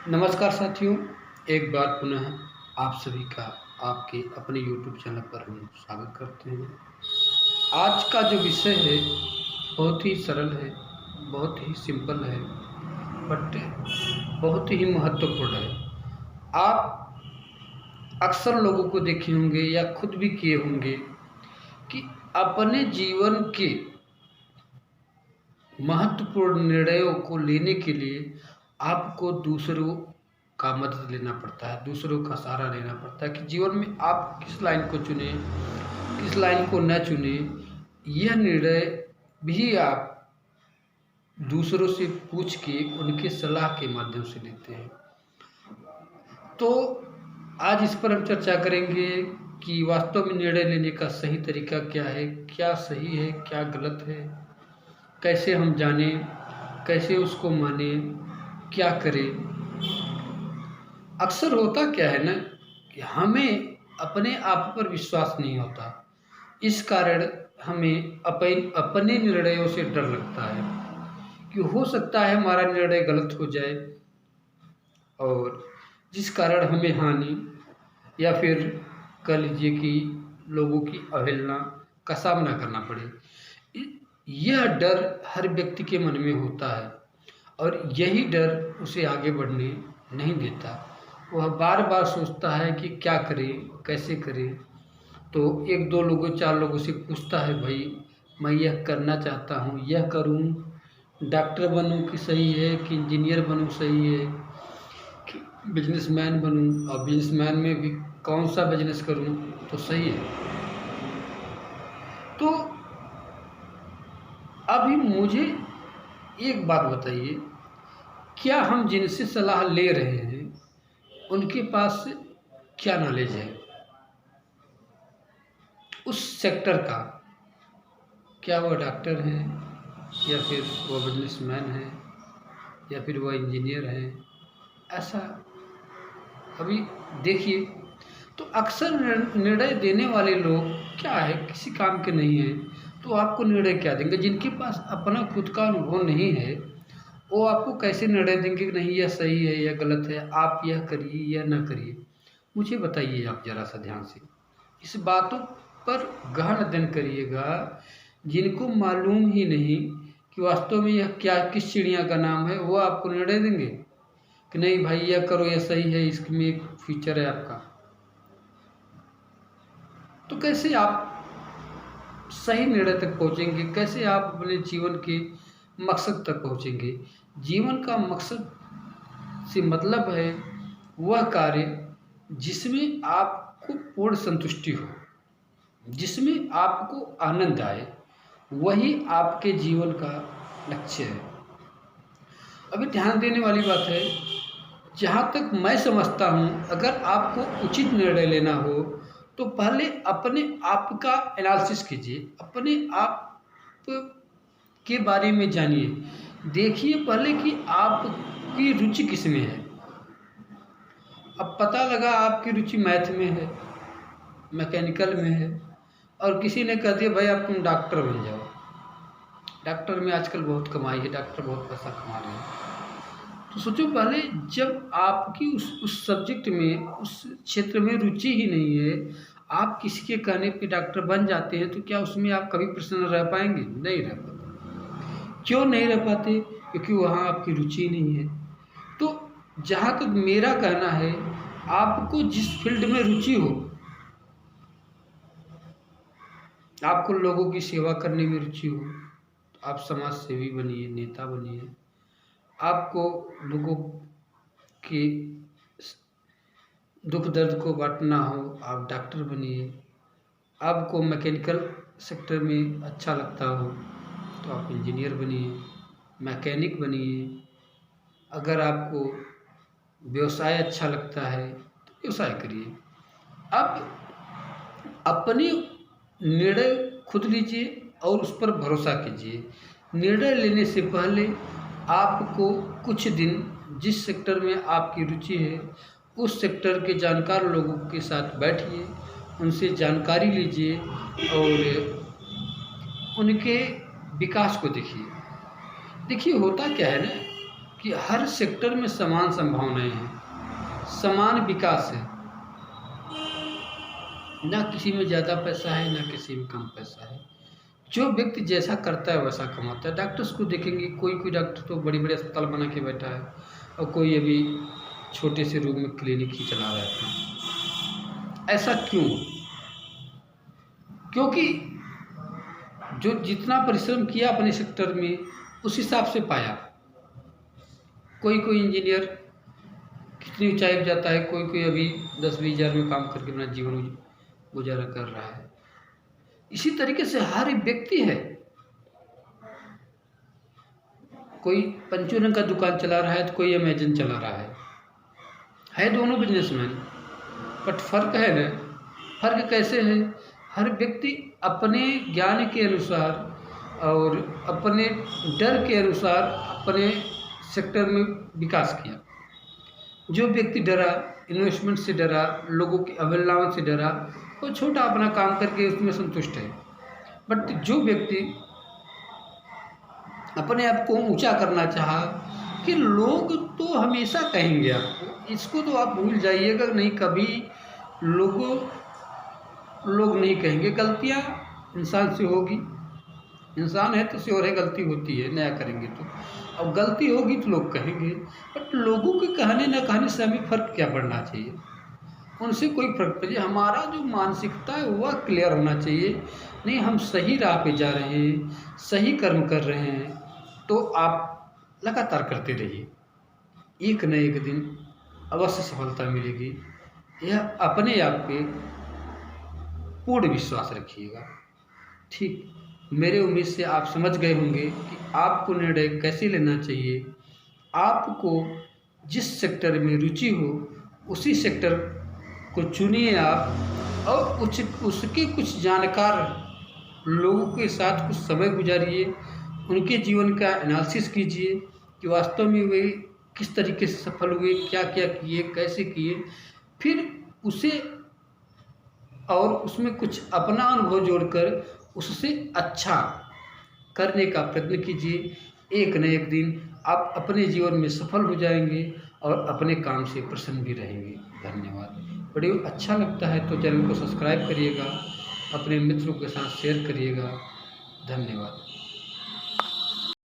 नमस्कार साथियों, एक बार पुनः आप सभी का आपके अपने यूट्यूब चैनल पर हम स्वागत करते हैं। आज का जो विषय है बहुत ही सरल है, बहुत ही सिंपल है, बट बहुत ही महत्वपूर्ण है। आप अक्सर लोगों को देखे होंगे या खुद भी किए होंगे कि अपने जीवन के महत्वपूर्ण निर्णयों को लेने के लिए आपको दूसरों का मदद लेना पड़ता है, दूसरों का सहारा लेना पड़ता है कि जीवन में आप किस लाइन को चुनें, किस लाइन को न चुनें। यह निर्णय भी आप दूसरों से पूछ के उनके सलाह के माध्यम से लेते हैं। तो आज इस पर हम चर्चा करेंगे कि वास्तव में निर्णय लेने का सही तरीका क्या है, क्या सही है, क्या गलत है, कैसे हम जानें, कैसे उसको मानें, क्या करें। अक्सर होता क्या है ना कि हमें अपने आप पर विश्वास नहीं होता। इस कारण हमें अपने निर्णयों से डर लगता है कि हो सकता है हमारा निर्णय गलत हो जाए और जिस कारण हमें हानि या फिर कह लीजिए कि लोगों की अवहेलना का सामना करना पड़े। यह डर हर व्यक्ति के मन में होता है और यही डर उसे आगे बढ़ने नहीं देता। वह बार बार सोचता है कि क्या करें, कैसे करें। तो एक दो लोगों, चार लोगों से पूछता है, भाई मैं यह करना चाहता हूँ, यह करूँ, डॉक्टर बनूँ कि सही है, कि इंजीनियर बनूँ सही है, कि बिजनेसमैन बनूँ, और बिजनेसमैन में भी कौन सा बिजनेस करूँ तो सही है। तो अभी मुझे एक बात बताइए, क्या हम जिनसे सलाह ले रहे हैं उनके पास क्या नॉलेज है उस सेक्टर का? क्या वह डॉक्टर हैं, या फिर वह बिजनेसमैन है, या फिर वह इंजीनियर है? ऐसा अभी देखिए, तो अक्सर निर्णय देने वाले लोग क्या है, किसी काम के नहीं है, तो आपको निर्णय क्या देंगे? जिनके पास अपना खुद का अनुभव नहीं है वो आपको कैसे निर्णय देंगे कि नहीं यह सही है या गलत है, आप यह करिए या ना करिए। मुझे बताइए आप ज़रा सा ध्यान से इस बातों पर गहन अध्ययन करिएगा। जिनको मालूम ही नहीं कि वास्तव में यह क्या, किस चिड़िया का नाम है, वो आपको निर्णय देंगे कि नहीं भाई यह करो, यह सही है, इसमें एक फ्यूचर है आपका। तो कैसे आप सही निर्णय तक पहुंचेंगे? कैसे आप अपने जीवन के मकसद तक पहुंचेंगे? जीवन का मकसद से मतलब है वह कार्य जिसमें आपको पूर्ण संतुष्टि हो, जिसमें आपको आनंद आए, वही आपके जीवन का लक्ष्य है। अभी ध्यान देने वाली बात है, जहाँ तक मैं समझता हूँ, अगर आपको उचित निर्णय लेना हो तो पहले अपने आप का एनालिसिस कीजिए, अपने आप के बारे में जानिए। देखिए पहले कि आपकी रुचि किस में है। अब पता लगा आपकी रुचि मैथ में है, मैकेनिकल में है, और किसी ने कह दिया भाई अब तुम डॉक्टर बन जाओ। डॉक्टर में आजकल बहुत कमाई है, डॉक्टर बहुत पैसा कमा रहे हैं। तो सोचो पहले, जब आपकी उस सब्जेक्ट में, उस क्षेत्र में रुचि ही नहीं है, आप किसी के कहने पे डॉक्टर बन जाते हैं, तो क्या उसमें आप कभी प्रसन्न रह पाएंगे? नहीं रह पाते। क्यों नहीं रह पाते? क्योंकि वहाँ आपकी रुचि नहीं है। तो जहाँ तक मेरा कहना है, आपको जिस फील्ड में रुचि हो, आपको लोगों की सेवा करने में रुचि हो, तो आप समाज सेवी बनिए, नेता बनिए। आपको लोगों के दुख दर्द को बांटना हो, आप डॉक्टर बनिए। आपको मैकेनिकल सेक्टर में अच्छा लगता हो तो आप इंजीनियर बनिए, मैकेनिक बनिए। अगर आपको व्यवसाय अच्छा लगता है तो व्यवसाय करिए। अब अपनी निर्णय खुद लीजिए और उस पर भरोसा कीजिए। निर्णय लेने से पहले आपको कुछ दिन जिस सेक्टर में आपकी रुचि है उस सेक्टर के जानकार लोगों के साथ बैठिए, उनसे जानकारी लीजिए और उनके विकास को देखिए। देखिए होता क्या है ना कि हर सेक्टर में समान संभावनाएं हैं, समान विकास है, ना किसी में ज़्यादा पैसा है ना किसी में कम पैसा है। जो व्यक्ति जैसा करता है वैसा कमाता है। डॉक्टर्स को देखेंगे, कोई कोई डॉक्टर तो बड़ी बड़ी अस्पताल बना के बैठा है और कोई अभी छोटे से रूम में क्लिनिक ही चला रहा है अपना। ऐसा क्यों? क्योंकि जो जितना परिश्रम किया अपने सेक्टर में उस हिसाब से पाया। कोई कोई इंजीनियर कितनी ऊंचाई पर जाता है, कोई कोई अभी 10-20 हज़ार में काम करके अपना जीवन गुजारा कर रहा है। इसी तरीके से हर एक व्यक्ति है, कोई पंचूरंग का दुकान चला रहा है तो कोई अमेजन चला रहा है दोनों बिजनेसमैन, बट फर्क है ना। फर्क कैसे है? हर व्यक्ति अपने ज्ञान के अनुसार और अपने डर के अनुसार अपने सेक्टर में विकास किया। जो व्यक्ति डरा, इन्वेस्टमेंट से डरा, लोगों की अवहेलनाओं से डरा, वो छोटा अपना काम करके उसमें संतुष्ट है। बट जो व्यक्ति अपने आप को ऊंचा करना चाहा कि लोग तो हमेशा कहेंगे आपको, इसको तो आप भूल जाइएगा, नहीं कभी लोग नहीं कहेंगे। गलतियां इंसान से होगी, इंसान है तो श्योर है गलती होती है, नया करेंगे तो। अब गलती होगी तो लोग कहेंगे, बट लोगों के कहने न कहने से हमें फ़र्क क्या पड़ना चाहिए? उनसे कोई फ़र्क पड़े। हमारा जो मानसिकता है वह क्लियर होना चाहिए। नहीं, हम सही राह पे जा रहे हैं, सही कर्म कर रहे हैं, तो आप लगातार करते रहिए। एक न एक दिन अवश्य सफलता मिलेगी। यह अपने आप पे पूर्ण विश्वास रखिएगा। ठीक, मेरे उम्मीद से आप समझ गए होंगे कि आपको निर्णय कैसे लेना चाहिए। आपको जिस सेक्टर में रुचि हो उसी सेक्टर को चुनिए आप, और उसके कुछ जानकार लोगों के साथ कुछ समय गुजारिए, उनके जीवन का एनालिसिस कीजिए कि वास्तव में वे किस तरीके से सफल हुए, क्या क्या किए, कैसे किए। फिर उसे और उसमें कुछ अपना अनुभव जोड़कर उससे अच्छा करने का प्रयत्न कीजिए। एक न एक दिन आप अपने जीवन में सफल हो जाएंगे और अपने काम से प्रसन्न भी रहेंगे। धन्यवाद। वीडियो अच्छा लगता है तो चैनल को सब्सक्राइब करिएगा, अपने मित्रों के साथ शेयर करिएगा। धन्यवाद।